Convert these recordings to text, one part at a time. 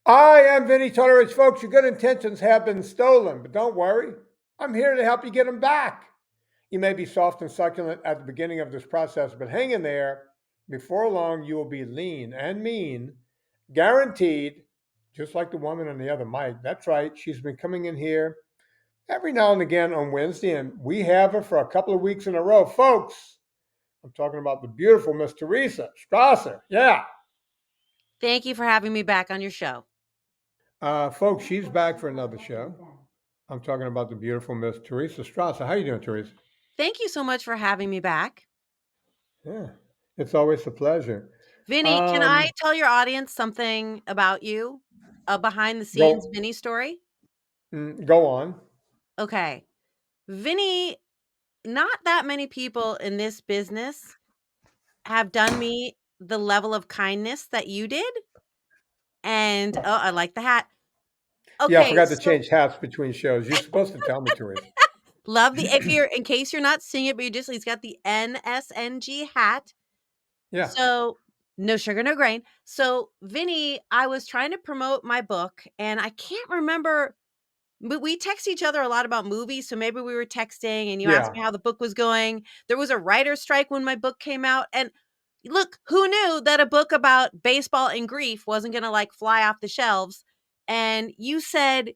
I am Vinnie Tortorich, folks. Your good intentions have been stolen, but don't worry. I'm here to help you get them back. You may be soft and succulent at the beginning of this process, but hang in there. Before long, you will be lean and mean, guaranteed, just like the woman on the other mic. That's right. She's been coming in here every now and again on Wednesday, and we have her for a couple of weeks in a row. Folks, I'm talking about the beautiful Miss Teresa Strasser. Yeah. Thank you for having me back on your show. Folks, she's back for another show. I'm talking about the beautiful Miss Teresa Strasser. How you doing, Teresa? Thank you so much for having me back. Yeah, it's always a pleasure. Vinnie, can I Um, tell your audience something about you? A behind the scenes go, Vinnie story? go on. Okay. Vinnie, not that many people in this business have done me the level of kindness that you did. And oh, I like the hat. Yeah, I Okay, forgot to so change hats between shows. You're supposed to tell me, Teresa. love the if you're in case you're not seeing it, but you just he's got the NSNG hat. Yeah. So, no sugar, no grain. So, Vinny, I was trying to promote my book and I can't remember, but we text each other a lot about movies. So maybe we were texting and you asked Yeah. me how the book was going. There was a writer's strike when my book came out. And look, who knew that a book about baseball and grief wasn't going to like fly off the shelves? And you said,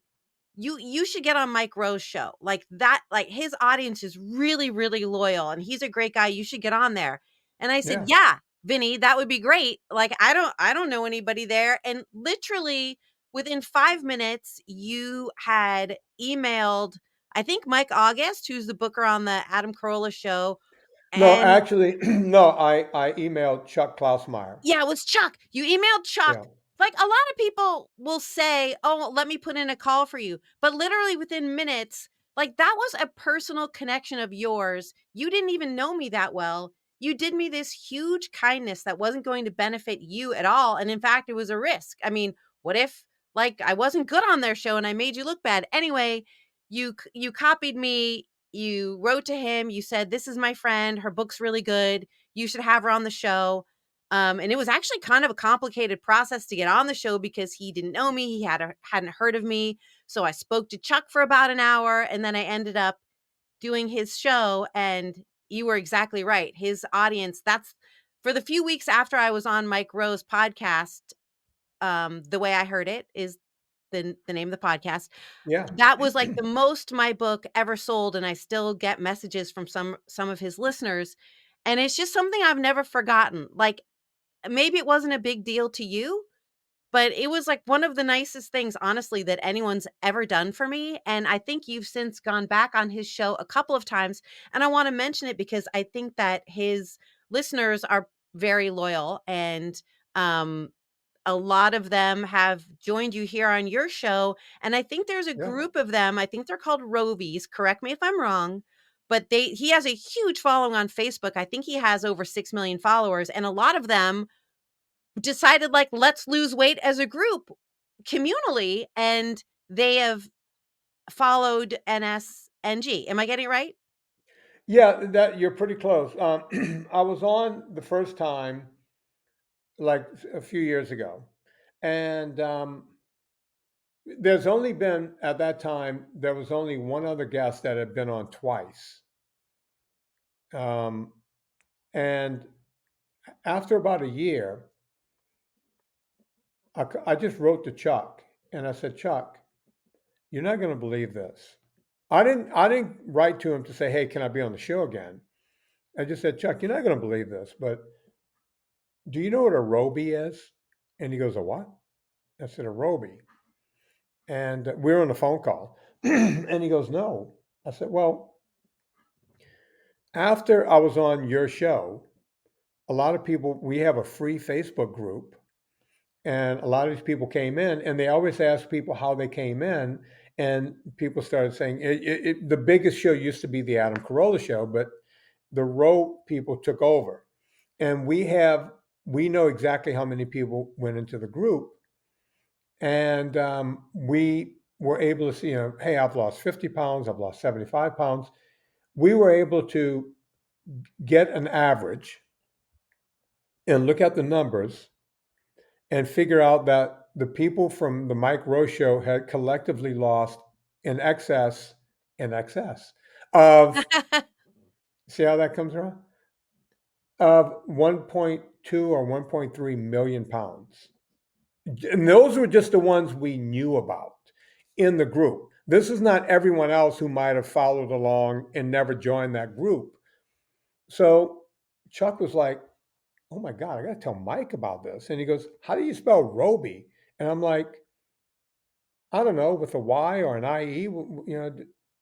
you should get on Mike Rowe's show. Like that, like his audience is really, really loyal and he's a great guy. You should get on there. And I said, Yeah. yeah, Vinny, that would be great. Like I don't know anybody there. And literally within 5 minutes, you had emailed, I think Mike August, who's the booker on the Adam Carolla show. No, And actually, no, I emailed Chuck Klausmeyer. yeah, it was Chuck. You emailed Yeah. Chuck. Like a lot of people will say, "Oh, let me put in a call for you." But literally within minutes, like that was a personal connection of yours. You didn't even know me that well. You did me this huge kindness that wasn't going to benefit you at all, and in fact, it was a risk. I mean, what if like I wasn't good on their show and I made you look bad? Anyway, you copied me, you wrote to him, you said, "This is my friend. Her book's really good. You should have her on the show." And it was actually kind of a complicated process to get on the show because he didn't know me. He hadn't heard of me. So I spoke to Chuck for about an hour and then I ended up doing his show. And you were exactly right. His audience, that's for the few weeks after I was on Mike Rowe's podcast. The way I heard it is the name of the podcast. Yeah. That was like the most my book ever sold. And I still get messages from some of his listeners. And it's just something I've never forgotten. Like maybe it wasn't a big deal to you, but it was like one of the nicest things, honestly, that anyone's ever done for me. And I think you've since gone back on his show a couple of times. And I want to mention it because I think that his listeners are very loyal and, a lot of them have joined you here on your show. And I think there's a Yeah. group of them. I think they're called Rowebies. Correct me if I'm wrong. But he has a huge following on Facebook. I think he has over 6 million followers. And a lot of them decided like let's lose weight as a group communally and they have followed NSNG. Am I getting it right? Yeah, that you're pretty close. I was on the first time like a few years ago, and there's only been at that time there was only one other guest that had been on twice. Um, and after about a year, I just wrote to Chuck and I said, Chuck, you're not going to believe this. I didn't write to him to say, hey, can I be on the show again? I just said, Chuck, you're not going to believe this, but do you know what a Rowebie is? And he goes, a what? I said, a Rowebie. And we were on a phone call. And he goes, no. I said, well, after I was on your show, a lot of people, we have a free Facebook group. And a lot of these people came in, and they always ask people how they came in. And people started saying the biggest show used to be the Adam Carolla show, but the Rowe people took over. And we know exactly how many people went into the group. And we were able to see, hey, I've lost 50 pounds, I've lost 75 pounds. We were able to get an average and look at the numbers and figure out that the people from the Mike Rowe show had collectively lost in excess of, see how that comes around? Of 1.2 or 1.3 million pounds. And those were just the ones we knew about in the group. This is not everyone else who might have followed along and never joined that group. So Chuck was like, oh my God, I got to tell Mike about this. And he goes, how do you spell Rowebie? And I'm like, I don't know, with a Y or an IE,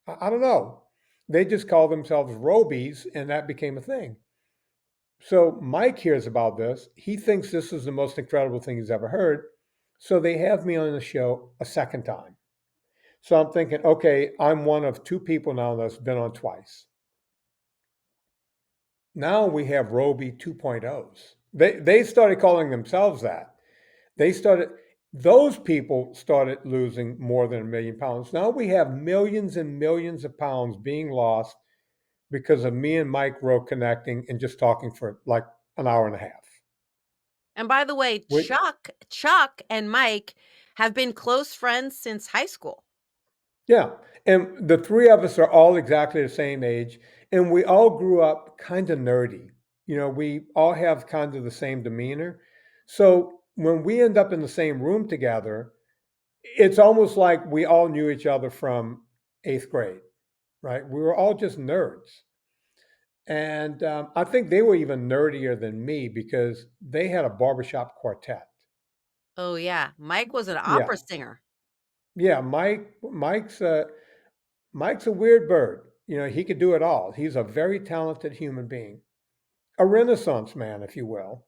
I don't know. They just call themselves Robies, and that became a thing. So Mike hears about this. He thinks this is the most incredible thing he's ever heard. So they have me on the show a second time. So I'm thinking, okay, I'm one of two people now that's been on twice. Now we have Rowebie 2.0s. They started calling themselves that. They started those people started losing more than 1 million pounds. Now we have millions and millions of pounds being lost because of me and Mike Rowe connecting and just talking for like an hour and a half. And by the way, Which, Chuck and Mike have been close friends since high school. yeah. And the three of us are all exactly the same age. And we all grew up kind of nerdy. We all have kind of the same demeanor. So when we end up in the same room together, it's almost like we all knew each other from eighth grade, right? We were all just nerds. And I think they were even nerdier than me because they had a barbershop quartet. Oh yeah, Mike was an Yeah. opera singer. Yeah. Mike's a weird bird. He could do it all. He's a very talented human being, a renaissance man, if you will.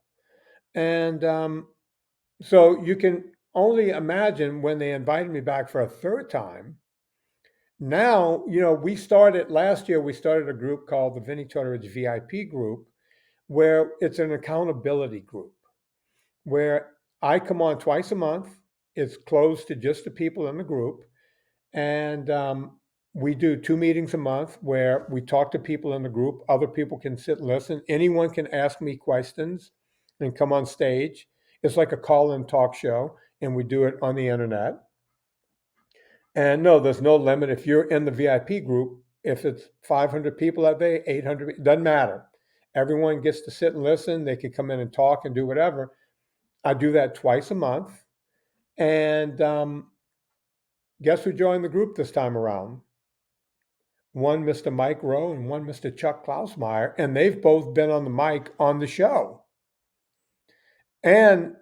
And so you can only imagine when they invited me back for a third time. Now, we started last year, we started a group called the Vinnie Tortorich VIP group, where it's an accountability group where I come on twice a month. It's closed to just the people in the group. And we do 2 meetings a month where we talk to people in the group. Other people can sit and listen. Anyone can ask me questions and come on stage. It's like a call in talk show, and we do it on the internet. And no, there's no limit. If you're in the VIP group, if it's 500 people that day, 800, it doesn't matter. Everyone gets to sit and listen. They can come in and talk and do whatever. I do that twice a month. And guess who joined the group this time around? One Mr. Mike Rowe and one Mr. Chuck Klausmeyer. And they've both been on the mic on the show. And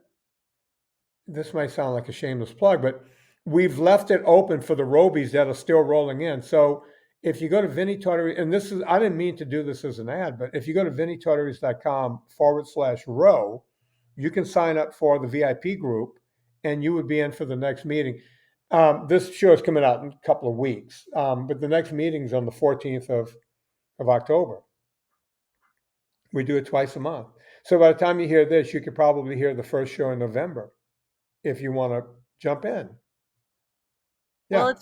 this might sound like a shameless plug, but we've left it open for the Robies that are still rolling in. So if you go to Vinnie Tortorich, and this is, I didn't mean to do this as an ad, but if you go to vinnietortorich.com/row, you can sign up for the VIP group and you would be in for the next meeting. This show is coming out in a couple of weeks, but the next meeting is on the 14th of October. We do it twice a month. So by the time you hear this, you could probably hear the first show in November if you want to jump in. Well, Yeah.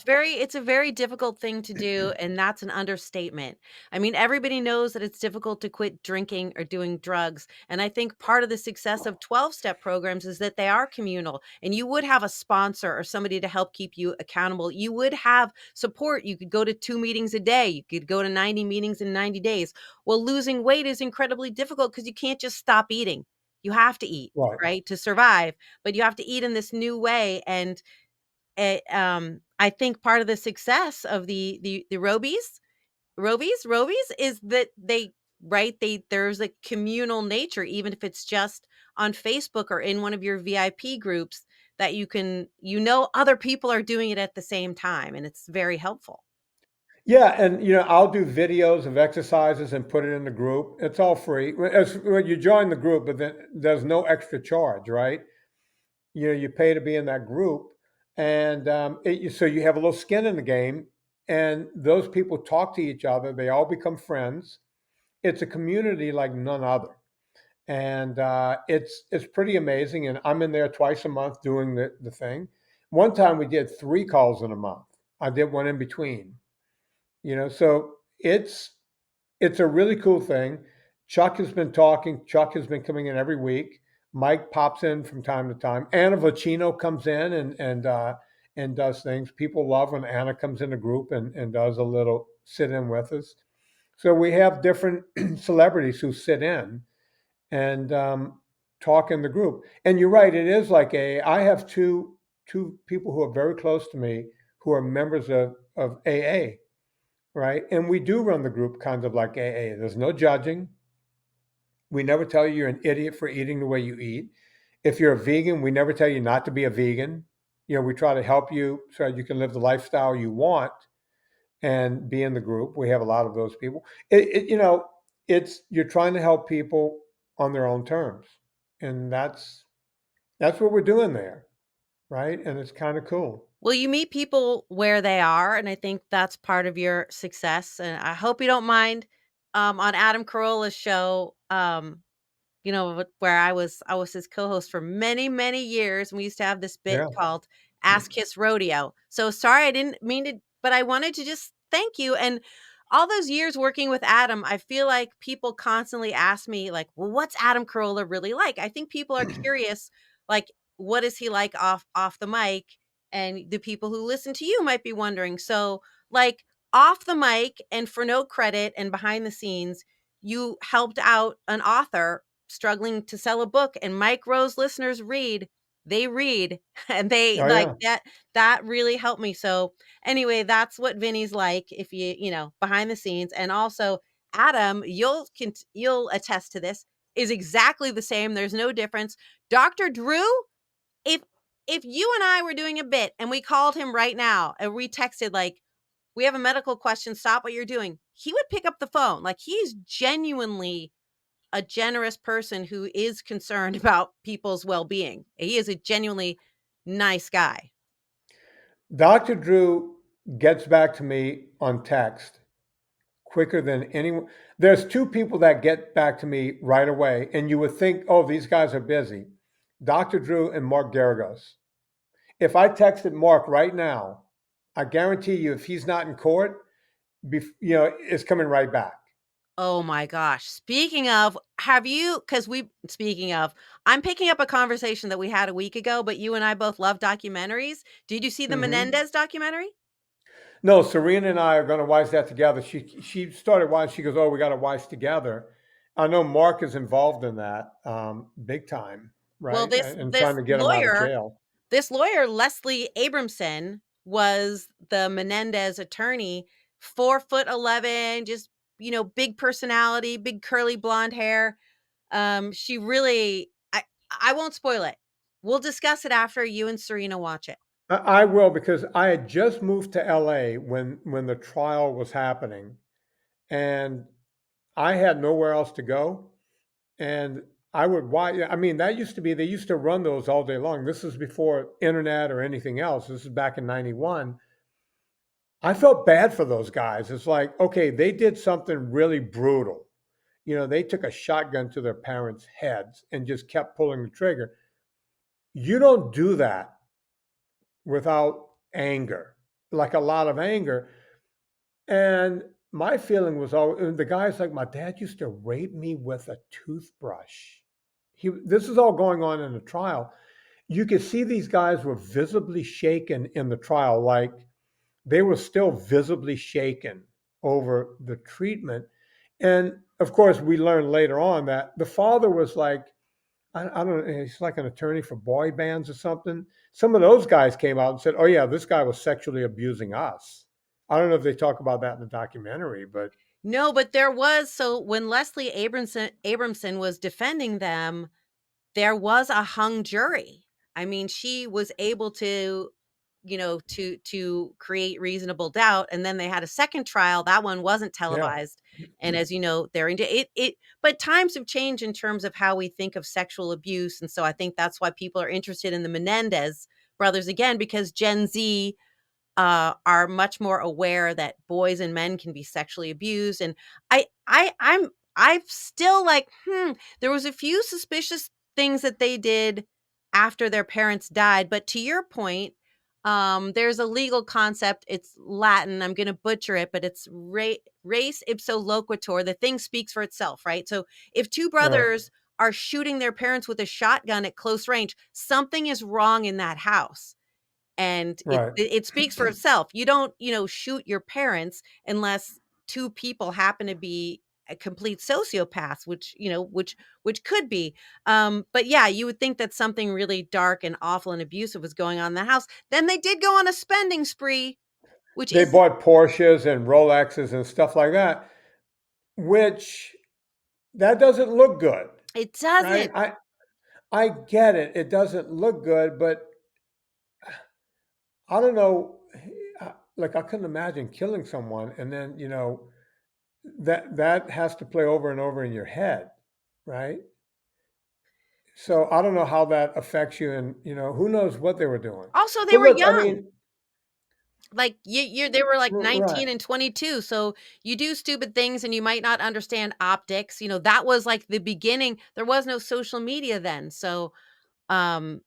it's a very difficult thing to do, and that's an understatement. I mean, everybody knows that it's difficult to quit drinking or doing drugs, and I think part of the success of 12-step programs is that they are communal, and you would have a sponsor or somebody to help keep you accountable. You would have support. You could go to 2 meetings a day. You could go to 90 meetings in 90 days. Well, losing weight is incredibly difficult because you can't just stop eating. You have to eat, Right. right, to survive, but you have to eat in this new way, and I think part of the success of the Robies is that there's a communal nature, even if it's just on Facebook or in one of your VIP groups that other people are doing it at the same time, and it's very helpful. Yeah, and I'll do videos of exercises and put it in the group. It's all free. When you join the group, but then there's no extra charge, right? You pay to be in that group, and so you have a little skin in the game. And those people talk to each other. They all become friends. It's a community like none other, and it's pretty amazing. And I'm in there twice a month doing the thing. One time we did 3 calls in a month. I did one in between. So it's a really cool thing. Chuck has been talking. Chuck has been coming in every week. Mike pops in from time to time. Anna Vocino comes in and does things. People love when Anna comes in the group and does a little sit in with us. So we have different celebrities who sit in and talk in the group. And you're right, it is like I have two people who are very close to me who are members of AA, right? And we do run the group kind of like AA. There's no judging. We never tell you you're an idiot for eating the way you eat. If you're a vegan, we never tell you not to be a vegan. You know, we try to help you so you can live the lifestyle you want and be in the group. We have a lot of those people. It's you're trying to help people on their own terms, and that's what we're doing there, right? And it's kind of cool. Well, you meet people where they are, and I think that's part of your success, and I hope you don't mind, on Adam Carolla's show, where I was his co-host for many, many years, and we used to have this bit Yeah. called Ask Kiss Rodeo. So sorry, I didn't mean to, but I wanted to just thank you. And all those years working with Adam, I feel like people constantly ask me, like, well, what's Adam Carolla really like? I think people are curious, like, what is he like off the mic? And the people who listen to you might be wondering. So, like, off the mic and for no credit and behind the scenes, you helped out an author struggling to sell a book, and Mike Rowe's listeners read and they Oh like yeah. that really helped me. So anyway, that's what Vinny's like, if behind the scenes. And also Adam, you'll attest to this, is exactly the same. There's no difference. Dr. Drew, if you and I were doing a bit and we called him right now and we texted like, we have a medical question, stop what you're doing, he would pick up the phone. Like, he's genuinely a generous person who is concerned about people's well-being. He is a genuinely nice guy. Dr. Drew gets back to me on text quicker than anyone. There's two people that get back to me right away, and you would think, oh, these guys are busy. Dr. Drew and Mark Garagos. If I texted Mark right now, I guarantee you, if he's not in court, it's coming right back. Oh my gosh. Speaking of, I'm picking up a conversation that we had a week ago, but you and I both love documentaries. Did you see the Hmm. Menendez documentary? No, Serena and I are going to watch that together. She started watching. She goes, "Oh, we got to watch together." I know Mark is involved in that big time, Well, right? this And trying this to get him out of lawyer jail. This lawyer, Leslie Abramson, was the Menendez attorney, 4'11", just, big personality, big curly blonde hair. She really, I won't spoil it. We'll discuss it after you and Serena watch it. I will because I had just moved to LA when the trial was happening, and I had nowhere else to go. And I would watch. I mean, that used to be they used to run those all day long. This is before internet or anything else. This is back in '91. I felt bad for those guys. It's like, okay, they did something really brutal. They took a shotgun to their parents' heads and just kept pulling the trigger. You don't do that without anger, like a lot of anger. And my feeling was all the guy's like, my dad used to rape me with a toothbrush. This is all going on in the trial. You could see these guys were visibly shaken in the trial, like they were still visibly shaken over the treatment. And of course, we learned later on that the father was like, I don't know, he's like an attorney for boy bands or something. Some of those guys came out and said, oh, yeah, this guy was sexually abusing us. I don't know if they talk about that in the documentary, but No, but there was, so when Leslie Abramson was defending them, there was a hung jury. I mean, she was able to, create reasonable doubt, and then they had a second trial. That one wasn't yeah. televised, and as you know, they're into it. But times have changed in terms of how we think of sexual abuse, and so I think that's why people are interested in the Menendez brothers again, because Gen Z are much more aware that boys and men can be sexually abused. And I'm still like, there was a few suspicious things that they did after their parents died. But to your point, there's a legal concept. It's Latin. I'm going to butcher it, but it's res ipsa loquitur. The thing speaks for itself, right? So if two Right. brothers are shooting their parents with a shotgun at close range. Something is wrong in that house. And Right. it speaks for itself. You don't, shoot your parents unless two people happen to be a complete sociopaths, which could be. But yeah, you would think that something really dark and awful and abusive was going on in the house. Then they did go on a spending spree, which They is bought Porsches and Rolexes and stuff like that, which that doesn't look good, it right? doesn't. I get it. It doesn't look good, but I don't know. Like I couldn't imagine killing someone, and then that has to play over and over in your head, right? So I don't know how that affects you, and who knows what they were doing. Also, they But were look, I young. mean, Like you they were like 19 right, and 22, so you do stupid things and you might not understand optics. That was like the beginning. There was no social media then. So, um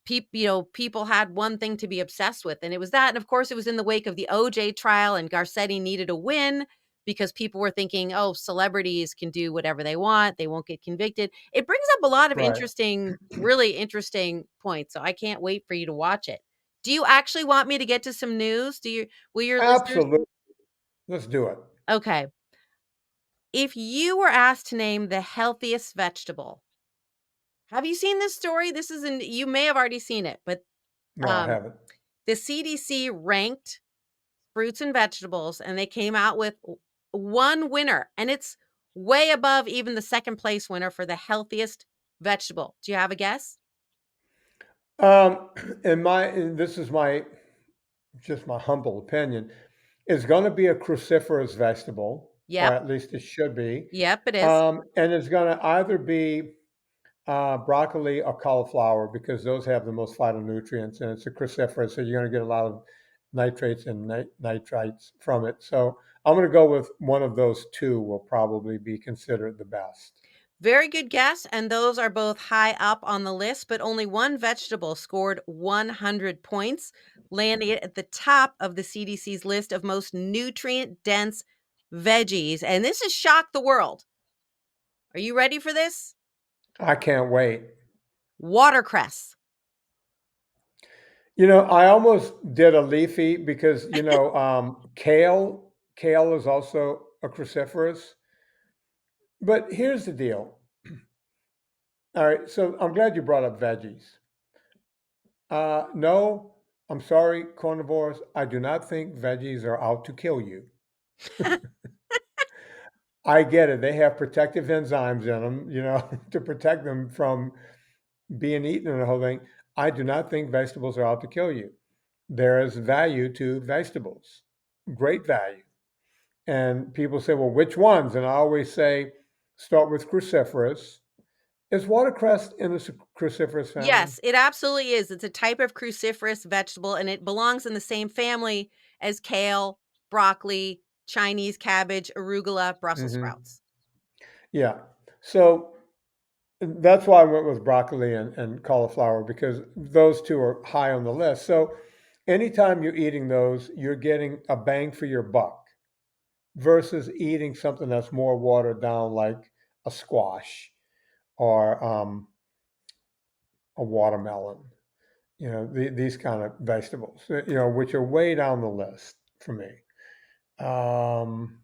people had one thing to be obsessed with, and it was that. And of course, it was in the wake of the OJ trial, and Garcetti needed a win because people were thinking, oh, celebrities can do whatever they want, they won't get convicted. It brings up a lot of right. really interesting points. So I can't wait for you to watch it. Do you actually want me to get to some news? Will your listeners? Absolutely. Let's do it. Okay. If you were asked to name the healthiest vegetable, have you seen this story? You may have already seen it, but No, I um, haven't. the CDC ranked fruits and vegetables, and they came out with one winner, and it's way above even the second place winner for the healthiest vegetable. Do you have a guess? Um, and this is my just my humble opinion, is going to be a cruciferous vegetable, or Yep. at least it should be. Yep, it is. And it's going to either be broccoli or cauliflower because those have the most phytonutrients, and it's a cruciferous, so you're going to get a lot of nitrates and nitrites from it. So I'm going to go with one of those two will probably be considered the best. Very good guess, and those are both high up on the list, but only one vegetable scored 100 points, landing it at the top of the CDC's list of most nutrient-dense veggies, and this has shocked the world. Are you ready for this? I can't wait. Watercress. I almost did a leafy because kale is also a cruciferous. But here's the deal. All right, so I'm glad you brought up veggies. No, I'm sorry, carnivores. I do not think veggies are out to kill you. I get it. They have protective enzymes in them, to protect them from being eaten and the whole thing. I do not think vegetables are out to kill you. There is value to vegetables, great value. And people say, well, which ones? And I always say, start with cruciferous. Is watercress in the cruciferous family? Yes, it absolutely is. It's a type of cruciferous vegetable, and it belongs in the same family as kale, broccoli, Chinese cabbage, arugula, Brussels Hmm. sprouts. Yeah. So that's why I went with broccoli and cauliflower because those two are high on the list. So anytime you're eating those, you're getting a bang for your buck versus eating something that's more watered down like a squash or a watermelon. These kind of vegetables, which are way down the list for me. Um,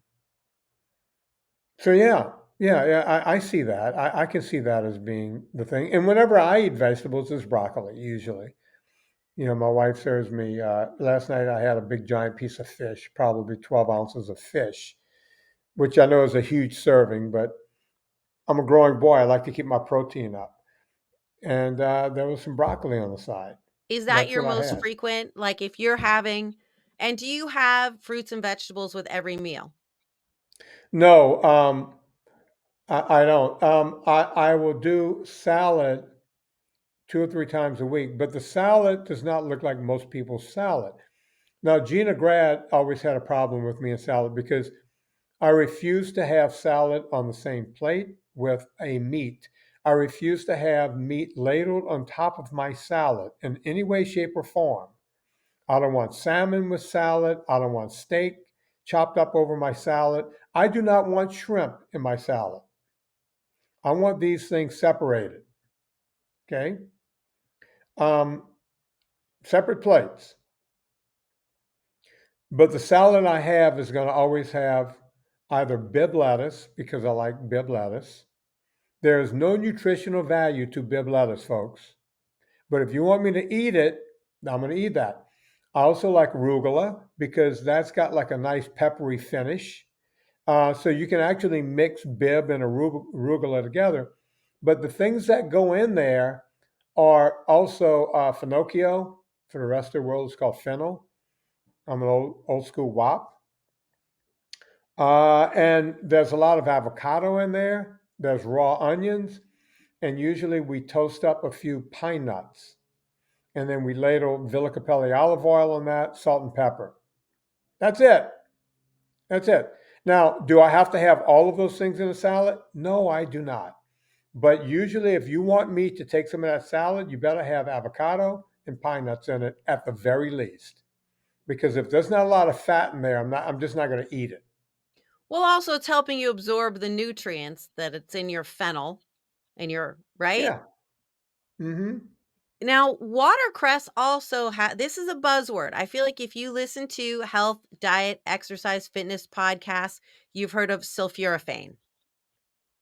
so yeah, I see that. I can see that as being the thing. And whenever I eat vegetables, it's broccoli usually. My wife serves me. Last night I had a big giant piece of fish, probably 12 ounces of fish, which I know is a huge serving, but I'm a growing boy. I like to keep my protein up. And there was some broccoli on the side. Is that That's your what I most had. frequent? Like if you're having, and do you have fruits and vegetables with every meal? No, I don't. I will do salad 2 or 3 times a week, but the salad does not look like most people's salad. Now, Gina Grad always had a problem with me in salad because I refuse to have salad on the same plate with a meat. I refuse to have meat ladled on top of my salad in any way, shape, or form. I don't want salmon with salad. I don't want steak chopped up over my salad. I do not want shrimp in my salad. I want these things separated. Okay. Um, Separate plates. But the salad I have is going to always have either Bib lettuce, because I like Bib lettuce. There is no nutritional value to Bib lettuce, folks. But if you want me to eat it, I'm going to eat that. I also like arugula because that's got like a nice peppery finish. So you can actually mix Bib and arugula together. But the things that go in there are also finocchio. For the rest of the world, it's called fennel. I'm an old school WAP. And there's a lot of avocado in there. There's raw onions. And usually we toast up a few pine nuts. And then we ladle Villa Capelli olive oil on that, salt and pepper. That's it. That's it. Now, do I have to have all of those things in a salad? No, I do not. But usually, if you want meat to take some of that salad, you better have avocado and pine nuts in it at the very least. Because if there's not a lot of fat in there, I'm just not going to eat it. Well, also it's helping you absorb the nutrients that it's in your fennel and your right? Yeah. Mm-hmm. Now, watercress also this is a buzzword. I feel like if you listen to health, diet, exercise, fitness podcasts, you've heard of sulforaphane.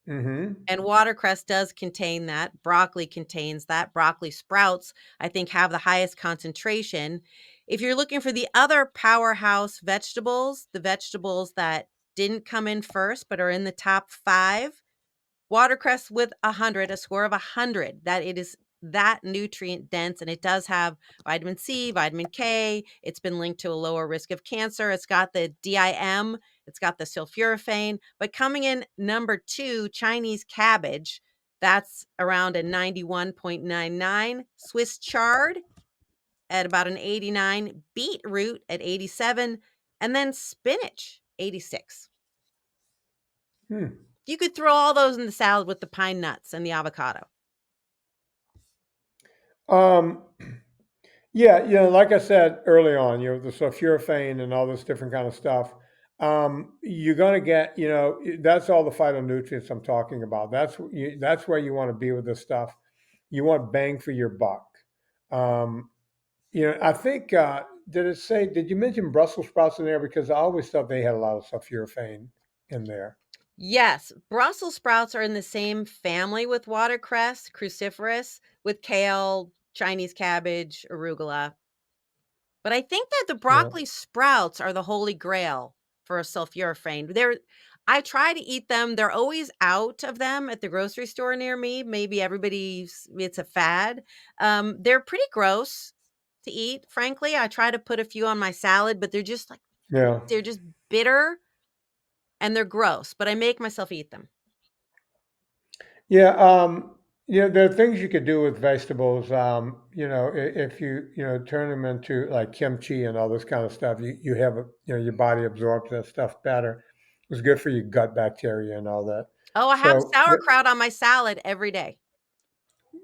Mm-hmm. And watercress does contain that. Broccoli contains that. Broccoli sprouts, I think, have the highest concentration. If you're looking for the other powerhouse vegetables, the vegetables that didn't come in first but are in the top 5, watercress with a score of 100, that it is that nutrient dense, and it does have vitamin C, vitamin K. It's been linked to a lower risk of cancer. It's got the DIM, it's got the sulforaphane. But coming in number 2, Chinese cabbage, that's around a 91.99, Swiss chard at about an 89, beetroot at 87, and then spinach 86. Hmm. You could throw all those in the salad with the pine nuts and the avocado. Um, yeah, like I said early on, the sulforaphane and all this different kind of stuff. You're going to get, that's all the phytonutrients I'm talking about. That's where you want to be with this stuff. You want bang for your buck. Um, I think, did you mention Brussels sprouts in there? Because I always thought they had a lot of sulforaphane in there. Yes, Brussels sprouts are in the same family with watercress, cruciferous, with kale, Chinese cabbage, arugula. But I think that the Yeah. broccoli sprouts are the holy grail for a sulforaphane. I try to eat them. They're always out of them at the grocery store near me. Maybe it's a fad. They're pretty gross to eat, frankly. I try to put a few on my salad, but Yeah. they're just bitter and they're gross, but I make myself eat them. Yeah, there are things you could do with vegetables. If you turn them into like kimchi and all this kind of stuff, you have your body absorbs that stuff better. It's good for your gut bacteria and all that. Oh, I have So, sauerkraut on my salad every day.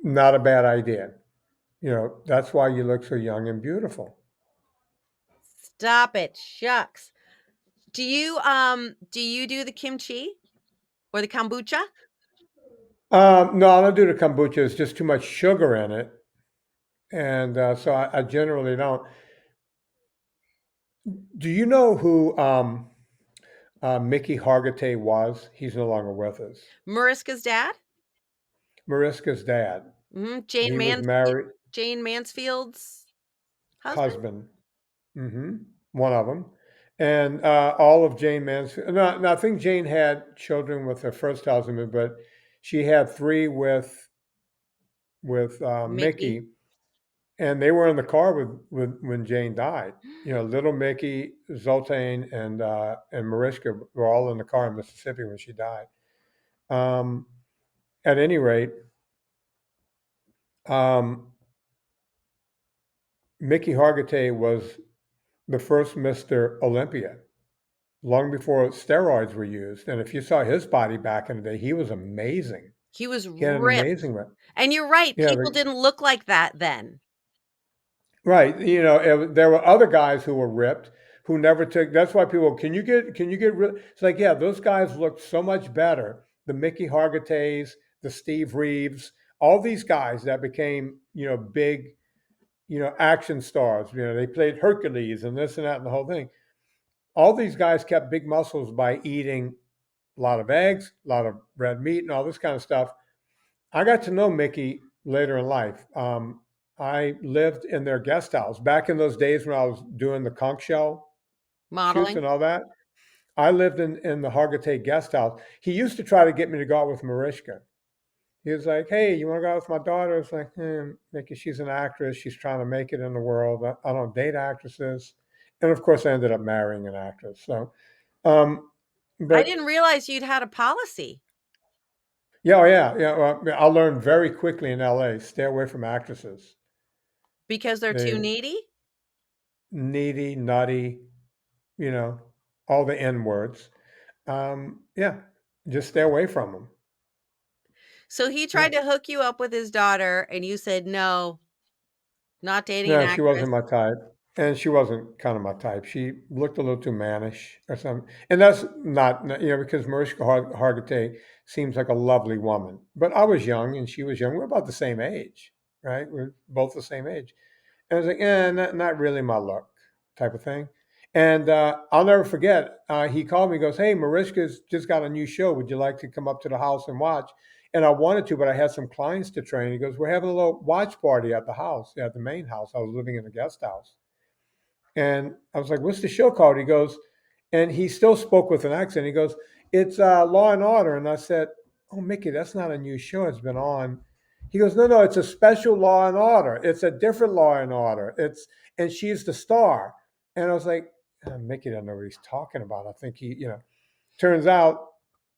not a bad idea. That's why you look so young and beautiful. Stop it. Shucks. Do you do the kimchi or the kombucha? No, I don't do the kombucha. There's just too much sugar in it, and so I generally don't. Do you know who Mickey Hargitay was? He's no longer with us. Mariska's dad? Mariska's dad. Mhm. He was married, Jane Mansfield's husband? husband. Hmm. One of them. And all of Jane Mansfield. No, I think Jane had children with her first husband, but she had 3 with Mickey. Mickey, and they were in the car with when Jane died. Little Mickey, Zoltane, and Mariska were all in the car in Mississippi when she died. Um, at any rate, um, Mickey Hargitay was the first Mr. Olympia, long before steroids were used. And if you saw his body back in the day, he was amazing. He was He had an ripped. amazing, And you're right, yeah, people didn't look like that then. right. There were other guys who were ripped who never took. That's why people, can you get rid? It's like, yeah, those guys looked so much better the Mickey Hargitays, the Steve Reeves, all these guys that became, big, action stars. They played Hercules and this and that and the whole thing. All these guys kept big muscles by eating a lot of eggs, a lot of red meat, and all this kind of stuff. I got to know Mickey later in life. I lived in their guest house back in those days when I was doing the conch shell shoots Modeling. and all that. I lived in the Hargitay guest house. He used to try to get me to go out with Mariska. He was like, "Hey, you want to go out with my daughter?" It's like, Mickey, she's an actress. She's trying to make it in the world. I don't date actresses. And of course, I ended up marrying an actress. So, um, I but didn't realize you'd had a policy yeah, oh, yeah, yeah. Well, I learned very quickly in LA, stay away from actresses. because they're too They needy. needy, nutty, you know, all the N words. Yeah, just stay away from them. So he Yeah. tried to hook you up with his daughter, and you said, "No, not dating an No, she actress." wasn't my type. And she wasn't kind of my type. She looked a little too mannish or something. And that's not, because Mariska Hargitay seems like a lovely woman. But I was young and she was young. We're about the same age, right? We're both the same age. And I was like, not really my look type of thing. And I'll never forget, he called me, goes, "Hey, Mariska's just got a new show. Would you like to come up to the house and watch?" And I wanted to, but I had some clients to train. He goes, "We're having a little watch party at the house, at the main house." I was living in a guest house. And I was like, "What's the show called?" He goes, and he still spoke with an accent. He goes, "It's Law and Order." And I said, "Oh, Mickey, that's not a new show. It's been on." He goes, "No, no, it's a special Law and Order. It's a different Law and Order. And she's the star." And I was like, Mickey doesn't know what he's talking about. I think turns out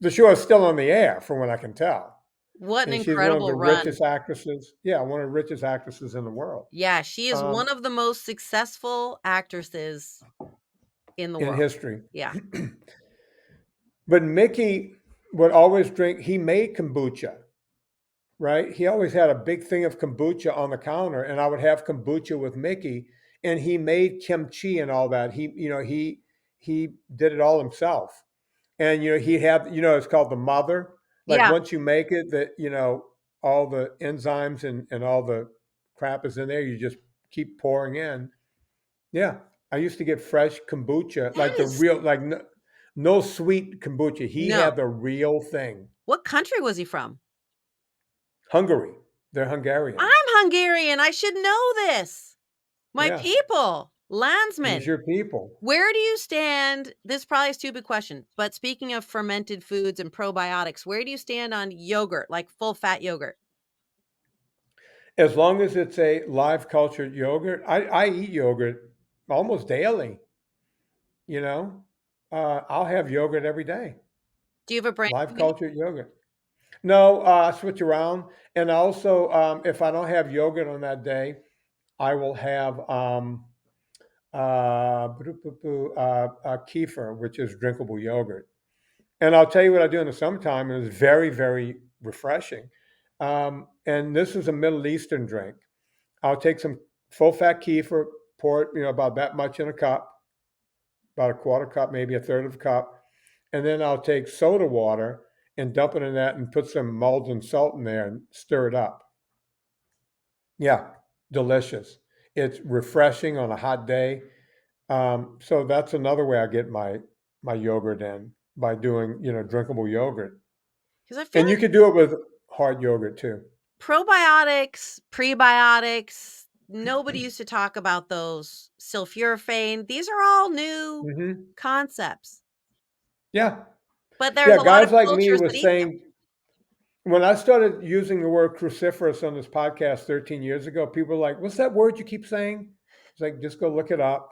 the show is still on the air from what I can tell. What an And she's one of incredible the run. richest actresses. Yeah, one of the richest actresses in the world, Yeah, she is one um, of the most successful actresses in the in world. history. Yeah. But Mickey would always drink. He made kombucha, right? He always had a big thing of kombucha on the counter, and I would have kombucha with Mickey. And he made kimchi and all that. He did it all himself. And he had, it's called the mother. Like Yeah. once you make it, that all the enzymes and all the crap is in there. You just keep pouring in. Yeah, I used to get fresh kombucha, That like the is real, like no sweet kombucha. He no. had the real thing. What country was he from? Hungary. They're Hungarian. I'm Hungarian. I should know this. My Yeah, people, he's landsmen. your people. Where do you stand? This is probably a stupid question, but speaking of fermented foods and probiotics, where do you stand on yogurt, like full fat yogurt? As long as it's a live cultured yogurt, I eat yogurt almost daily. You know, I'll have yogurt every day. Do you have a brand Live you use? cultured yogurt. No, I switch around, and also if I don't have yogurt on that day, I will have kefir, which is drinkable yogurt. And I'll tell you what I do in the summertime, and it's very, very refreshing. And this is a Middle Eastern drink. I'll take some full fat kefir, pour it, about that much in a cup, about a quarter cup, maybe a third of a cup. And then I'll take soda water and dump it in that and put some Maldon salt in there and stir it up. Yeah, delicious. It's refreshing on a hot day. So that's another way I get my yogurt in by doing drinkable yogurt, Because I feel and you like could do it with hard yogurt too. probiotics, prebiotics, nobody used to talk about those. Sulforaphane, these are all new Hmm. concepts, Yeah, but there's yeah. a lot of Guys like me cultures that was eat them. saying when I started using the word cruciferous on this podcast 13 years ago, people were like, "What's that word you keep saying?" It's like, just go look it up.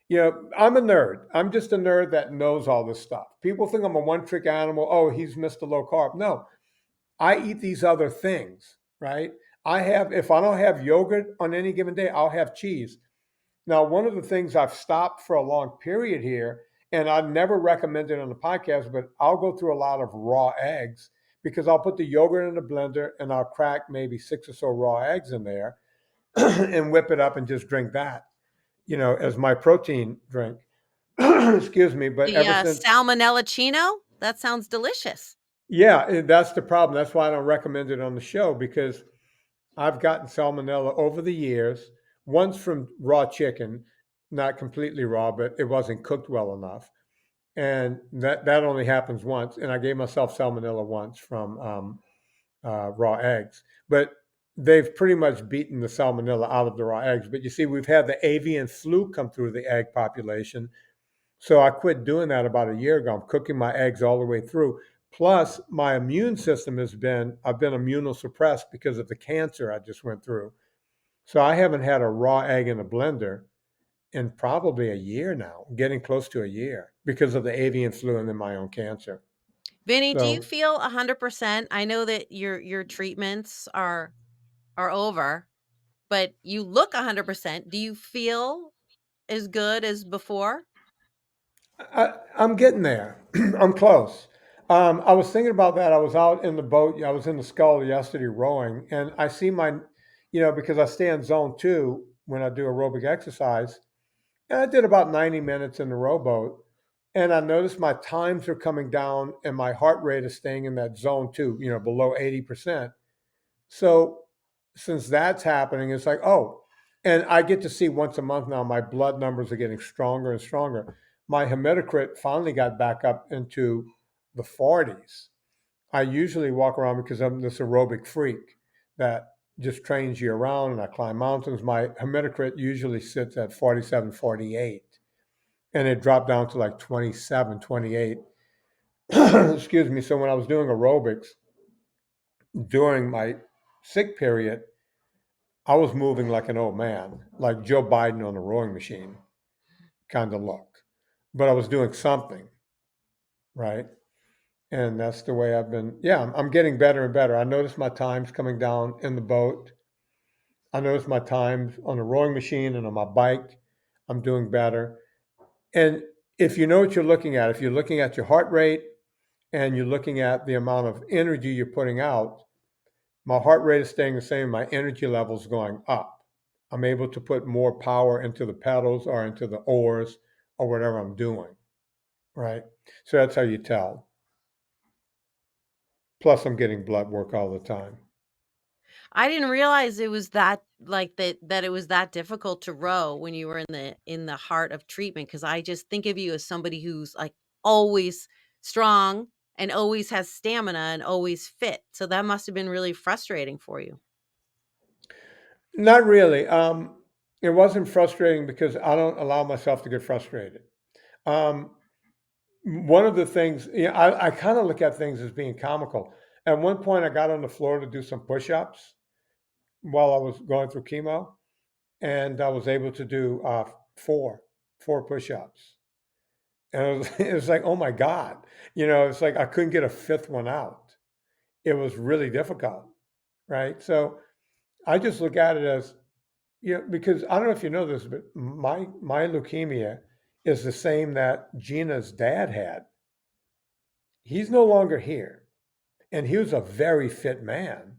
I'm a nerd. I'm just a nerd that knows all this stuff. People think I'm a one trick animal. Oh, he's Mr. Low Carb. No, I eat these other things, right? If I don't have yogurt on any given day, I'll have cheese. Now, one of the things I've stopped for a long period here, and I never recommend it on the podcast, but I'll go through a lot of raw eggs because I'll put the yogurt in the blender and I'll crack maybe 6 or so raw eggs in there and whip it up and just drink that, as my protein drink. Excuse me. But The ever since, salmonella chino, that sounds delicious. Yeah, that's the problem. That's why I don't recommend it on the show because I've gotten salmonella over the years. Once from raw chicken, not completely raw, but it wasn't cooked well enough, and that only happens once. And I gave myself salmonella once from raw eggs, but they've pretty much beaten the salmonella out of the raw eggs. But you see, we've had the avian flu come through the egg population, so I quit doing that about a year ago. I'm cooking my eggs all the way through. Plus, my immune system I've been immunosuppressed because of the cancer I just went through. So I haven't had a raw egg in a blender in probably a year now, getting close to a year because of the avian flu and then my own cancer. Vinny, do you So feel 100%? I know that your treatments are over, but you look 100%. Do you feel as good as before? I'm getting there. I'm close. I was thinking about that. I was out in the boat. I was in the Skull yesterday rowing, and I see because I stay in zone 2 when I do aerobic exercise. And I did about 90 minutes in the rowboat, and I noticed my times are coming down, and my heart rate is staying in that zone 2, below 80%. So since that's happening, it's like, oh, and I get to see once a month now, my blood numbers are getting stronger and stronger. My hematocrit finally got back up into the 40s. I usually walk around because I'm this aerobic freak that just trains you around and I climb mountains. My hematocrit usually sits at 47, 48, and it dropped down to like 27, 28. Excuse me. So when I was doing aerobics during my sick period, I was moving like an old man, like Joe Biden on a rowing machine kind of look. But I was doing something, right? And that's the way I've been. Yeah, I'm getting better and better. I notice my times coming down in the boat. I notice my times on the rowing machine and on my bike. I'm doing better. And if you know what you're looking at, if you're looking at your heart rate and you're looking at the amount of energy you're putting out, my heart rate is staying the same. My energy level is going up. I'm able to put more power into the pedals or into the oars or whatever I'm doing, right? So that's how you tell. Plus, I'm getting blood work all the time. I didn't realize it was that like that it was that difficult to row when you were in the heart of treatment because I just think of you as somebody who's like always strong and always has stamina and always fit. So that must have been really frustrating for you. Not really. It wasn't frustrating because I don't allow myself to get frustrated. Um, One of the things, I kind of look at things as being comical. At one point, I got on the floor to do some push ups while I was going through chemo, and I was able to do four, four push ups. And it was like, oh my God. It's like I couldn't get a fifth one out. It was really difficult. Right. So I just look at it as, because I don't know if you know this, but my leukemia is the same that Gina's dad had. He's no longer here. And he was a very fit man.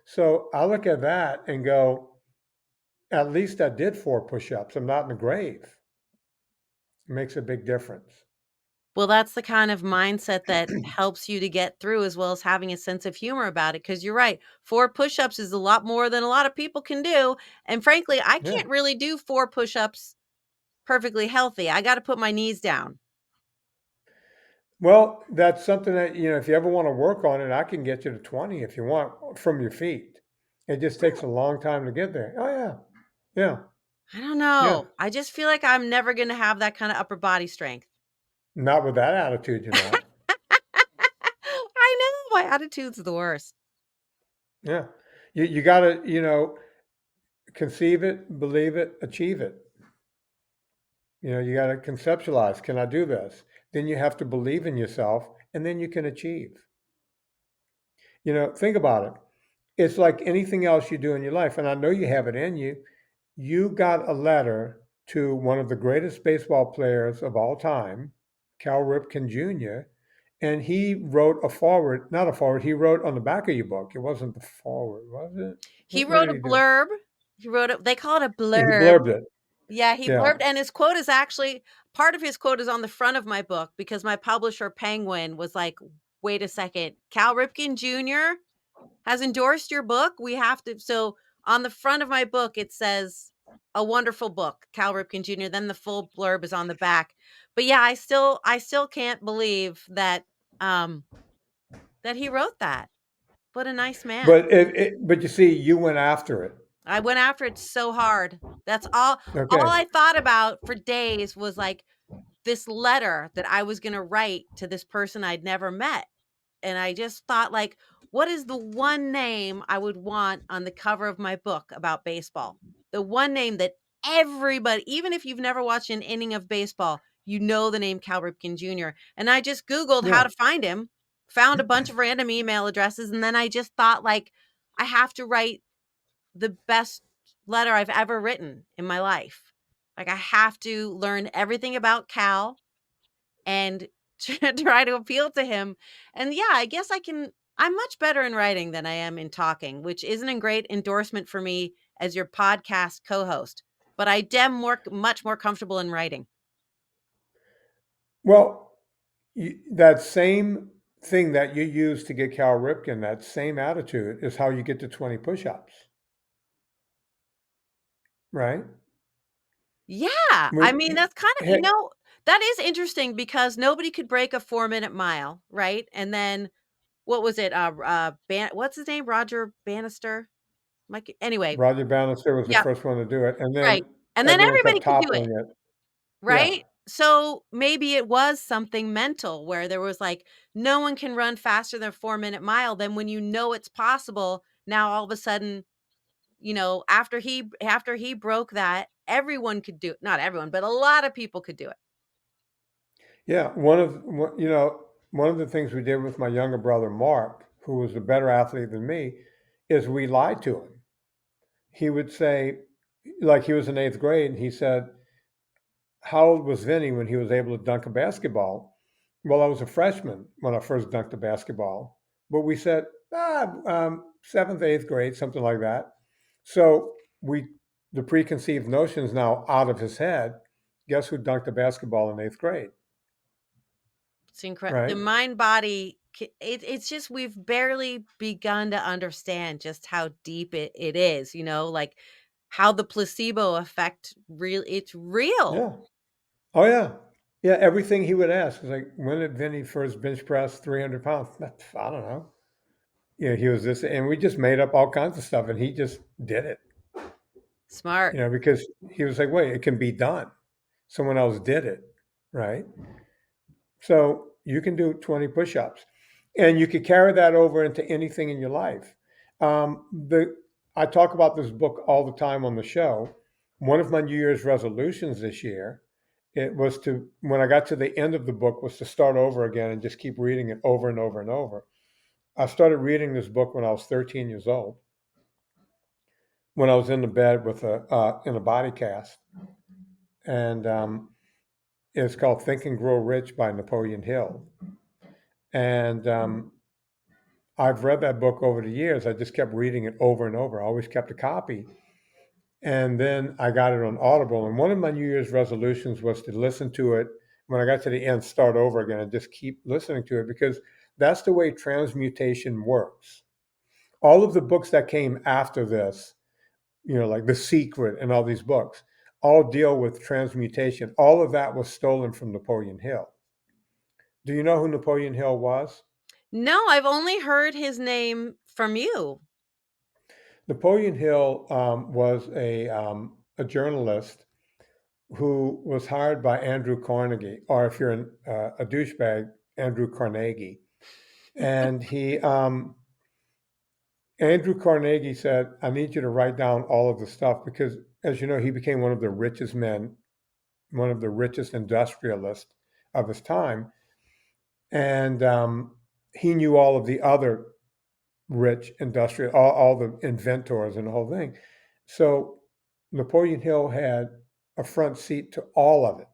So I look at that and go, at least I did four push ups. I'm not in the grave. It makes a big difference. Well, that's the kind of mindset that helps you to get through as well as having a sense of humor about it. Because you're right, 4 push-ups is a lot more than a lot of people can do. And frankly, I Yeah. can't really do 4 push-ups perfectly healthy. I got to put my knees down. Well, that's something that, if you ever want to work on it, I can get you to 20 if you want from your feet. It just takes a long time to get there. Oh, yeah. Yeah. I don't Yeah. know. I just feel like I'm never going to have that kind of upper body strength. Not with that attitude, you're not. I know my attitude's the worst. Yeah. You got to, conceive it, believe it, achieve it. You got to conceptualize, can I do this? Then you have to believe in yourself and then you can achieve. Think about it. It's like anything else you do in your life, and I know you have it in you. You got a letter to one of the greatest baseball players of all time, Cal Ripken Jr., and he wrote a forward, not a forward, he wrote on the back of your book. It wasn't the forward, was it? He What wrote did a he do? blurb. He wrote it they call it a He blurb. blurbed it. Yeah, he Yeah. blurbed, and his quote is actually part of his quote is on the front of my book because my publisher, Penguin, was like, "Wait a second, Cal Ripken Jr. has endorsed your book. We have to." So on the front of my book, it says, "A wonderful book, Cal Ripken Jr." Then the full blurb is on the back. But yeah, I still can't believe that that he wrote that. What a nice man. But you see, you went after it. I went after it so hard. That's all Okay. I thought about for days was like this letter that I was going to write to this person I'd never met. And I just thought like, what is the one name I would want on the cover of my book about baseball? The one name that everybody, even if you've never watched an inning of baseball, you know the name Cal Ripken Jr. And I just Googled how Yeah. to find him, found a bunch of random email addresses, and then I just thought like, I have to write the best letter I've ever written in my life. Like I have to learn everything about Cal and try to appeal to him. And yeah, I guess I'm much better in writing than I am in talking, which isn't a great endorsement for me as your podcast co-host. But I am much more comfortable in writing. Well, that same thing that you use to get Cal Ripken, that same attitude is how you get to 20 push-ups, right? Yeah. I mean, We, that's kind of, hey, that is interesting because nobody could break a 4-minute mile, right? And then what was it? What's his name? Roger Bannister? Mike. Anyway, Roger Bannister was the yeah, first one to do it, and right. then And then everyone everybody kept could do it, toppling it. Yeah. right? So maybe it was something mental where there was like, no one can run faster than a 4-minute mile. Then when you know it's possible, now all of a sudden, after he broke that, everyone could do it. Not everyone, but a lot of people could do it. Yeah, one of the things we did with my younger brother Mark, who was a better athlete than me, is we lied to him. He would say, like he was in eighth grade, and he said, "How old was Vinny when he was able to dunk a basketball?" Well, I was a freshman when I first dunked a basketball, but we said, seventh, eighth grade, something like that. So the preconceived notions now out of his head. Guess who dunked a basketball in eighth grade? It's incredible. The Right? mind body, it's just we've barely begun to understand just how deep it is, like how the placebo effect it's real. Yeah. Oh yeah, yeah. Everything he would ask is like, when did Vinny first bench press 300 pounds? I don't know. Yeah, he was this, and we just made up all kinds of stuff, and he just did it. Smart. Because he was like, wait, it can be done. Someone else did it, right? So you can do 20 push-ups, and you could carry that over into anything in your life. The I talk about this book all the time on the show. One of my New Year's resolutions this year, it was to when I got to the end of the book, was to start over again and just keep reading it over and over and over. I started reading this book when I was 13 years old, when I was in the bed with in a body cast, and it's called Think and Grow Rich by Napoleon Hill. And I've read that book over the years. I just kept reading it over and over. I always kept a copy. And then I got it on Audible. And one of my New Year's resolutions was to listen to it when I got to the end, start over again and just keep listening to it, because that's the way transmutation works. All of the books that came after this, like The Secret and all these books, all deal with transmutation. All of that was stolen from Napoleon Hill. Do you know who Napoleon Hill was? No, I've only heard his name from you. Napoleon Hill was a journalist who was hired by Andrew Carnegie, or if you're a douchebag, Andrew Carnegie. And Andrew Carnegie said, I need you to write down all of the stuff because, as you know, he became one of the richest men, one of the richest industrialists of his time. And he knew all of the other rich industrial, all the inventors and the whole thing. So Napoleon Hill had a front seat to all of it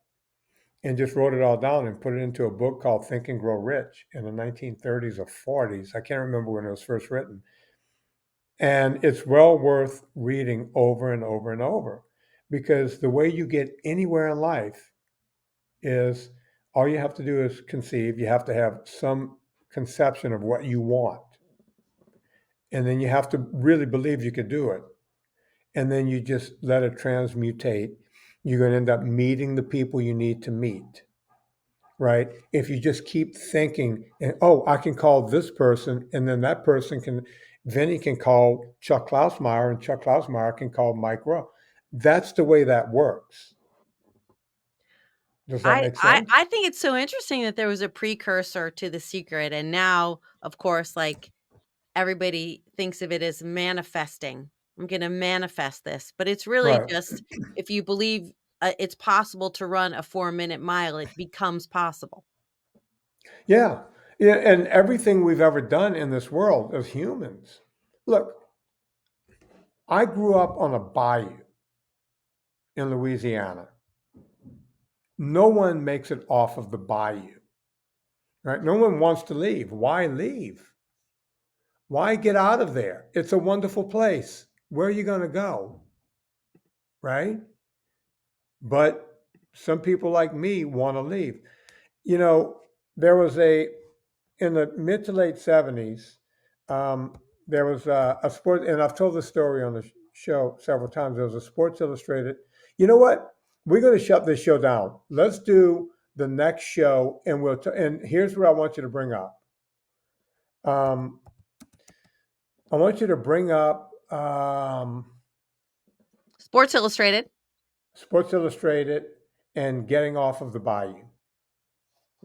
and just wrote it all down and put it into a book called Think and Grow Rich in the 1930s or 40s. I can't remember when it was first written. And it's well worth reading over and over and over. because the way you get anywhere in life is all you have to do is conceive. You have to have some conception of what you want. And then you have to really believe you could do it. And then you just let it transmutate. You're going to end up meeting the people you need to meet, right? If you just keep thinking, and oh, I can call this person, and then that person can, Vinny can call Chuck Klausmeyer, and Chuck Klausmeyer can call Mike Rowe. That's the way that works. Does that I make I sense? I think it's so interesting that there was a precursor to The Secret, and now, of course, like, everybody thinks of it as manifesting. I'm gonna manifest this, but it's really Right. just if you believe, it's possible to run a 4-minute mile, it becomes possible. Yeah. Yeah. And everything we've ever done in this world as humans. Look, I grew up on a bayou in Louisiana. No one makes it off of the bayou, right? No one wants to leave. Why leave? Why get out of there? It's a wonderful place. Where are you going to go? Right? But some people like me want to leave. You know, there was in the mid to late 70s, there was a sport, and I've told this story on the show several times. There was a Sports Illustrated. You know what? We're going to shut this show down. Let's do the next show, and and here's what I want you to bring up. Um, I want you to bring up Sports Illustrated. Sports Illustrated and Getting Off of the Bayou,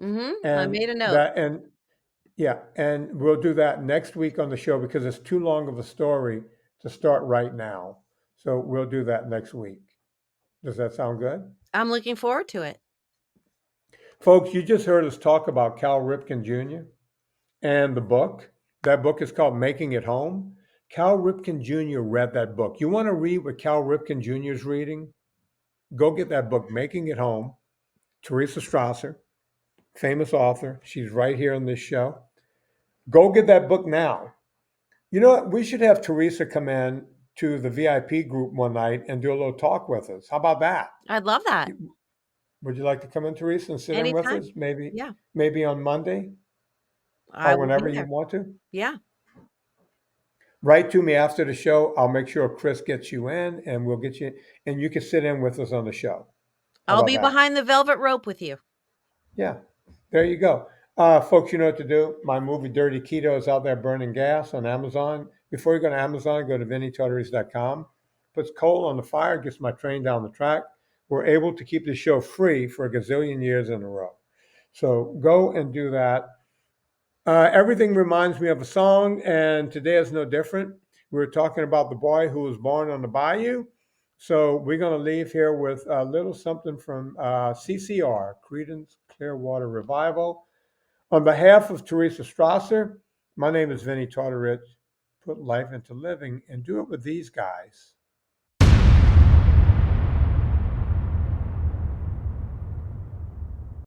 I and made a note. that and yeah, and we'll do that next week on the show because it's too long of a story to start right now. So we'll do that next week. Does that sound good? I'm looking forward to it. Folks, you just heard us talk about Cal Ripken Jr. and the book. That book is called Making It Home. Cal Ripken Jr. read that book. You want to read what Cal Ripken Jr. is reading? Go get that book, Making It Home. Teresa Strasser, famous author. She's right here on this show. Go get that book now. You know what? We should have Teresa come in to the VIP group one night and do a little talk with us. How about that? I'd love that. Would you like to come in, Teresa, and sit in with Anytime. us? Maybe, Yeah, maybe on Monday I or will whenever be you there. want to. Yeah. Write to me after the show. I'll make sure Chris gets you in, and we'll get you, and you can sit in with us on the show. How I'll about be that? behind the velvet rope with you. Yeah, there you go. Folks, you know what to do. My movie Dirty Keto is out there burning gas on Amazon. Before you go to Amazon, go to VinnieTortorich.com. Puts coal on the fire, gets my train down the track. We're able to keep the show free for a gazillion years in a row. So go and do that. Everything reminds me of a song, and today is no different. We were talking about the boy who was born on the bayou. So we're going to leave here with a little something from CCR, Creedence Clearwater Revival. On behalf of Teresa Strasser, my name is Vinnie Tortorich. Put life into living and do it with these guys.